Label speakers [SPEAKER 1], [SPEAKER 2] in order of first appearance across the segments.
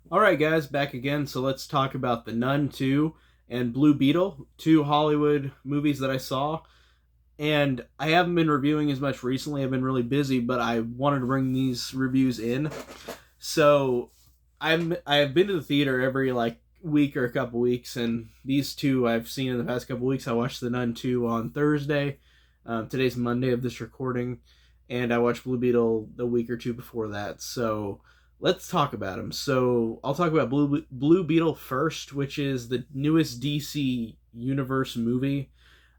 [SPEAKER 1] All right, guys, back again. So let's talk about The Nun 2 and Blue Beetle, two Hollywood movies that I saw. And I haven't been reviewing as much recently. I've been really busy, but I wanted to bring these reviews in. So I've been to the theater every like week or a couple weeks, and these two I've seen in the past couple weeks. I watched The Nun 2 on Thursday. Today's Monday of this recording, and I watched Blue Beetle the week or two before that. So let's talk about them. So I'll talk about Blue Beetle first, which is the newest DC Universe movie,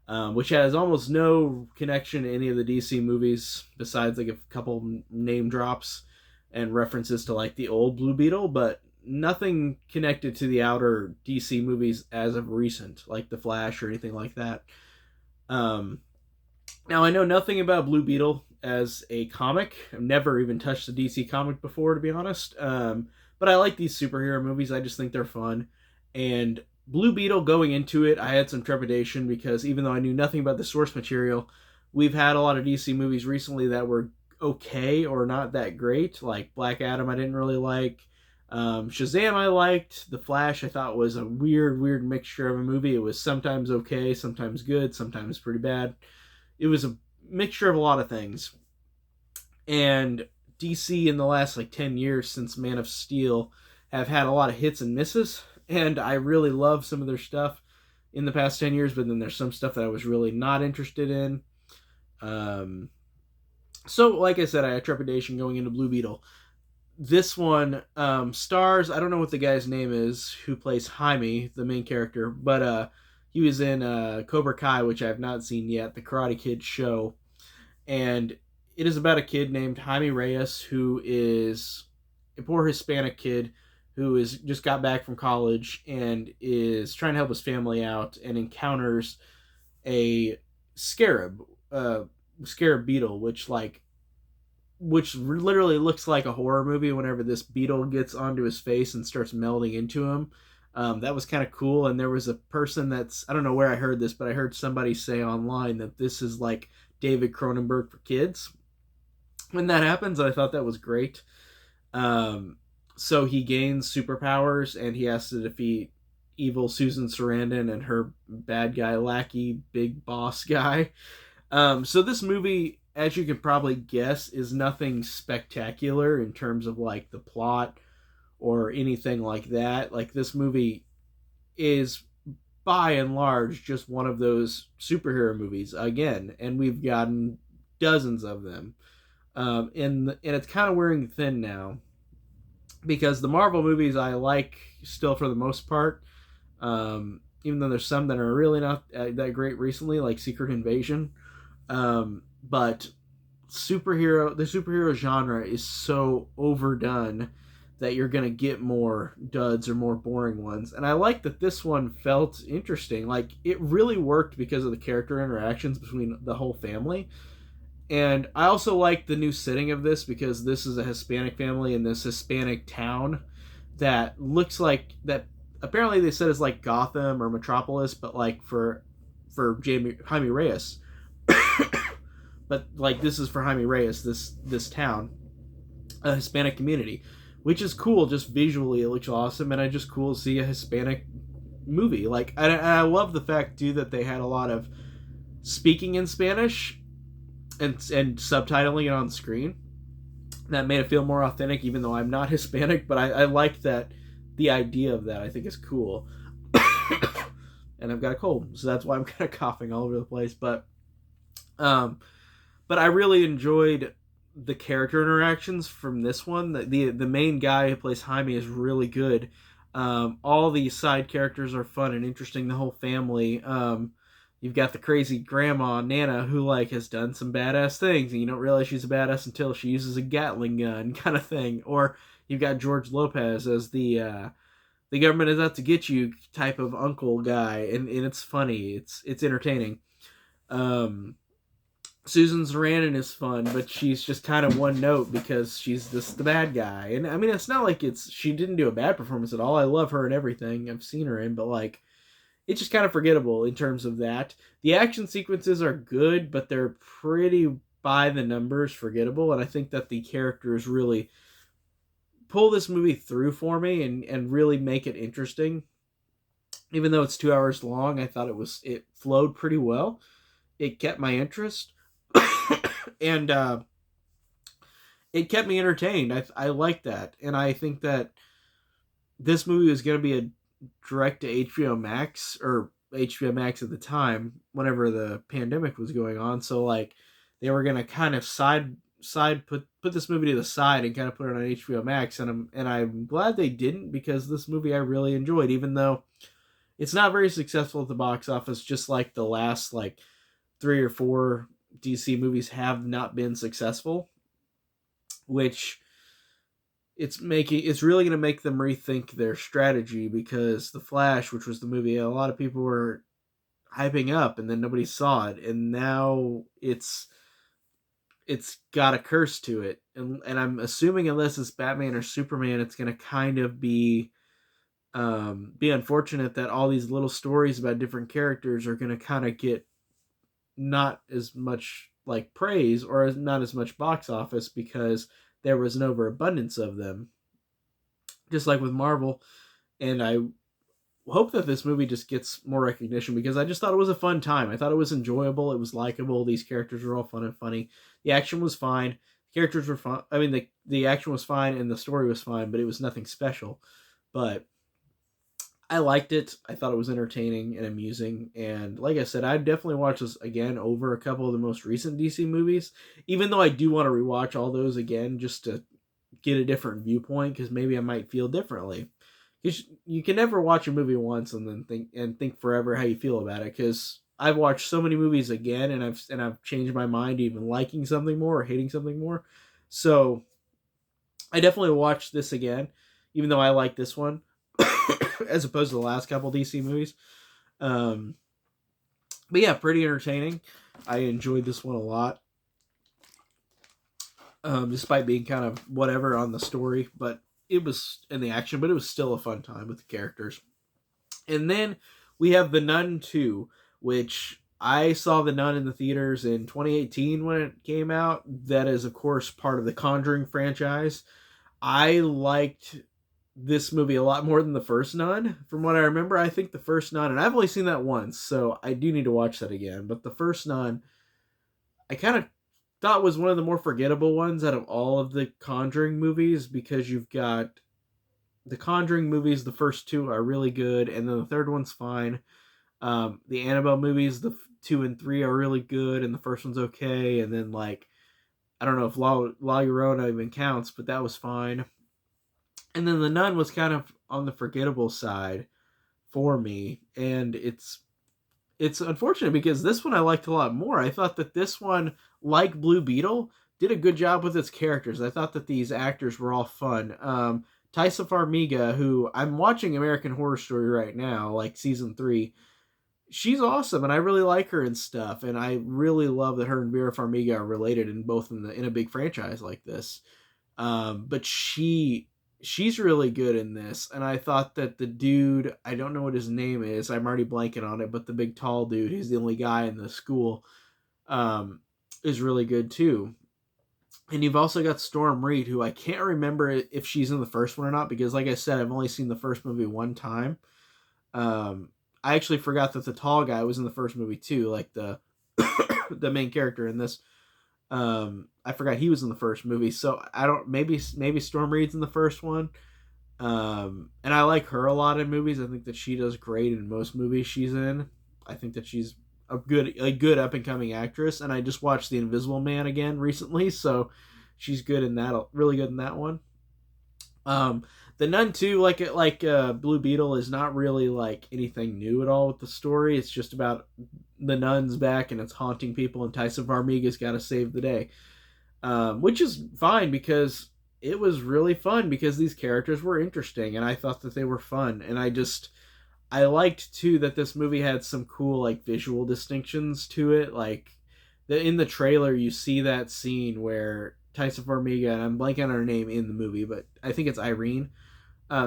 [SPEAKER 1] which has almost no connection to any of the DC movies besides like a couple name drops and references to like the old Blue Beetle, but nothing connected to the outer DC movies as of recent, like the Flash or anything like that. Um, Now I know nothing about Blue Beetle as a comic. I've never even touched a DC comic before, to be honest. But I like these superhero movies. I just think they're fun. And Blue Beetle, going into it, I had some trepidation because even though I knew nothing about the source material, we've had a lot of DC movies recently that were okay or not that great. Like Black Adam, I didn't really like. Shazam, I liked. The Flash, I thought was a weird mixture of a movie. It was sometimes okay, sometimes good, sometimes pretty bad. It was a mixture of a lot of things. And DC in the last like 10 years since Man of Steel have had a lot of hits and misses. And I really love some of their stuff in the past 10 years, but then there's some stuff that I was really not interested in. Um, so, like I said, I had trepidation going into Blue Beetle. This one stars, I don't know what the guy's name is who plays Jaime, the main character, but he was in Cobra Kai, which I have not seen yet, the Karate Kid show. And it is about a kid named Jaime Reyes who is a poor Hispanic kid who is just got back from college and is trying to help his family out and encounters a scarab, uh, scarab beetle, which literally looks like a horror movie whenever this beetle gets onto his face and starts melding into him. That was kind of cool. And there was a person that's, I don't know where I heard this, but I heard somebody say online that this is like David Cronenberg for kids. When that happens, I thought that was great. Um, so he gains superpowers and he has to defeat evil Susan Sarandon and her bad guy lackey, big boss guy. So this movie, as you can probably guess, is nothing spectacular in terms of like the plot or anything like that. Like this movie is by and large just one of those superhero movies again, and we've gotten dozens of them. And it's kind of wearing thin now because the Marvel movies I like still for the most part. Even though there's some that are really not that great recently, like Secret Invasion. But the superhero genre is so overdone that you're gonna get more duds or more boring ones. And I like that this one felt interesting. Like it really worked because of the character interactions between the whole family. And I also like the new setting of this because this is a Hispanic family in this Hispanic town that looks like that. Apparently, they said it's like Gotham or Metropolis, but like for Jaime Reyes. But like this is for Jaime Reyes, this town, a Hispanic community, which is cool. Just visually, it looks awesome, and I just cool to see a Hispanic movie. Like I love the fact too that they had a lot of speaking in Spanish and subtitling it on screen. That made it feel more authentic, even though I'm not Hispanic. But I like that the idea of that. I think is cool. And I've got a cold, so that's why I'm kind of coughing all over the place. Um, but I really enjoyed the character interactions from this one. The main guy who plays Jaime is really good. All the side characters are fun and interesting. The whole family. You've got the crazy grandma Nana who like has done some badass things, and you don't realize she's a badass until she uses a Gatling gun, kind of thing. Or you've got George Lopez as the government is out to get you type of uncle guy, and it's funny. It's entertaining. Um, Susan Sarandon is fun, but she's just kind of one note because she's the bad guy. And I mean, it's not like she didn't do a bad performance at all. I love her and everything I've seen her in, but like it's just kind of forgettable in terms of that. The action sequences are good, but they're pretty by the numbers forgettable, and I think that the characters really pull this movie through for me and really make it interesting. Even though it's 2 hours long, I thought it flowed pretty well. It kept my interest, and it kept me entertained. I like that, and I think that this movie was going to be a direct to HBO Max, or HBO Max at the time, whenever the pandemic was going on. So like, they were going to kind of put this movie to the side and kind of put it on HBO Max, and I'm glad they didn't, because this movie I really enjoyed, even though it's not very successful at the box office, just like the last like 3 or 4 DC movies have not been successful, which it's really going to make them rethink their strategy, because The Flash, which was the movie a lot of people were hyping up, and then nobody saw it, and now it's got a curse to it, and I'm assuming, unless it's Batman or Superman, it's going to kind of be unfortunate that all these little stories about different characters are going to kind of get not as much like praise, or not as much box office, because there was an overabundance of them, just like with Marvel. And I hope that this movie just gets more recognition, because I just thought it was a fun time. I thought it was enjoyable. It was likable. These characters were all fun and funny. The action was fine. The characters were fun. I mean, the action was fine and the story was fine, but it was nothing special. But I liked it. I thought it was entertaining and amusing. And like I said, I'd definitely watch this again over a couple of the most recent DC movies, even though I do want to rewatch all those again just to get a different viewpoint, because maybe I might feel differently. Because you can never watch a movie once and then think forever how you feel about it. Because I've watched so many movies again, and I've changed my mind, even liking something more or hating something more. So I definitely watched this again, even though I like this one as opposed to the last couple DC movies. Um, but yeah, pretty entertaining. I enjoyed this one a lot, despite being kind of whatever on the story, but it was in the action, but it was still a fun time with the characters. And then we have The Nun 2, which I saw The Nun in the theaters in 2018 when it came out. That is, of course, part of the Conjuring franchise. I liked this movie a lot more than the first Nun. From what I remember, I think the first Nun, and I've only seen that once, so I do need to watch that again. But the first Nun, I kind of thought was one of the more forgettable ones out of all of the Conjuring movies, because you've got the Conjuring movies, the first two are really good, and then the third one's fine. The Annabelle movies, the 2 and 3 are really good, and the first one's okay, and then like, I don't know if La Llorona even counts, but that was fine. And then The Nun was kind of on the forgettable side for me, and it's unfortunate, because this one I liked a lot more. I thought that this one, like Blue Beetle, did a good job with its characters. I thought that these actors were all fun. Taissa Farmiga, who I'm watching American Horror Story right now, like season 3, she's awesome, and I really like her and stuff. And I really love that her and Vera Farmiga are related, in both in a big franchise like this. But she's really good in this, and I thought that the dude, I don't know what his name is, I'm already blanking on it, but the big tall dude, he's the only guy in the school, is really good too. And you've also got Storm Reed, who I can't remember if she's in the first one or not, because like I said, I've only seen the first movie one time. I actually forgot that the tall guy was in the first movie too, like the the main character in this. I forgot he was in the first movie, so I don't. Maybe Storm Reed's in the first one. And I like her a lot in movies. I think that she does great in most movies she's in. I think that she's a good up and coming actress. And I just watched The Invisible Man again recently, so she's good in that. Really good in that one. The Nun 2, like Blue Beetle, is not really like anything new at all with the story. It's just about the nuns back, and it's haunting people, and Tyson Farmiga's got to save the day, which is fine, because it was really fun, because these characters were interesting, and I thought that they were fun, and I liked too that this movie had some cool like visual distinctions to it, like in the trailer you see that scene where Tyson Farmiga, and I'm blanking on her name in the movie, but I think it's Irene.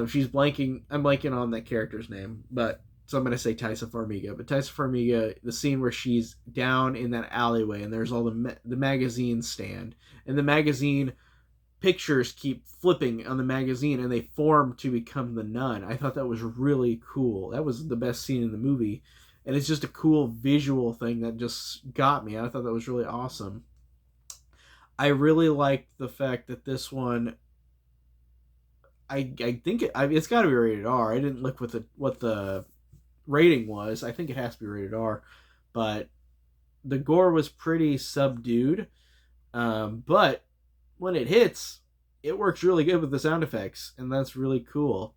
[SPEAKER 1] She's blanking. I'm blanking on that character's name, but so I'm gonna say Tyson Farmiga. But Tyson Farmiga, the scene where she's down in that alleyway and there's all the magazine stand, and the magazine pictures keep flipping on the magazine and they form to become the nun. I thought that was really cool. That was the best scene in the movie. And it's just a cool visual thing that just got me. I thought that was really awesome. I really liked the fact that this one, I think it's got to be rated R. I didn't look what the rating was. I think it has to be rated R, but the gore was pretty subdued. But when it hits, it works really good with the sound effects, and that's really cool.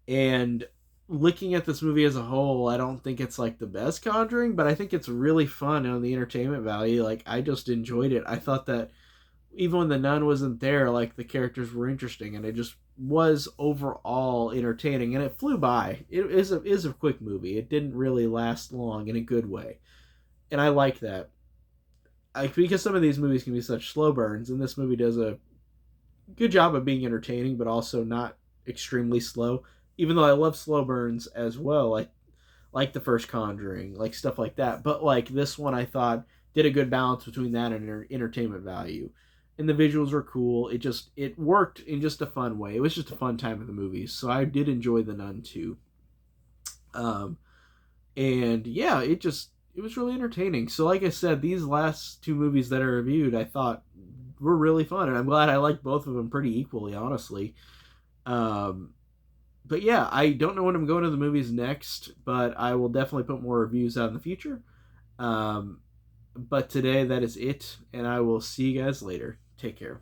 [SPEAKER 1] And looking at this movie as a whole, I don't think it's like the best Conjuring, but I think it's really fun on the entertainment value. Like, I just enjoyed it. I thought that even when the nun wasn't there, like, the characters were interesting, and it just was overall entertaining, and it flew by. It is a quick movie. It didn't really last long in a good way, and I like that. Because some of these movies can be such slow burns, and this movie does a good job of being entertaining, but also not extremely slow. Even though I love slow burns as well, like the first Conjuring, like stuff like that. But like this one, I thought did a good balance between that and entertainment value, and the visuals were cool. It worked in just a fun way. It was just a fun time at the movies, so I did enjoy The Nun too. Um, and yeah, it was really entertaining. So like I said, these last two movies that I reviewed, I thought were really fun, and I'm glad I liked both of them pretty equally, honestly. Um, but yeah, I don't know when I'm going to the movies next, but I will definitely put more reviews out in the future. Um, but today, that is it, and I will see you guys later. Take care.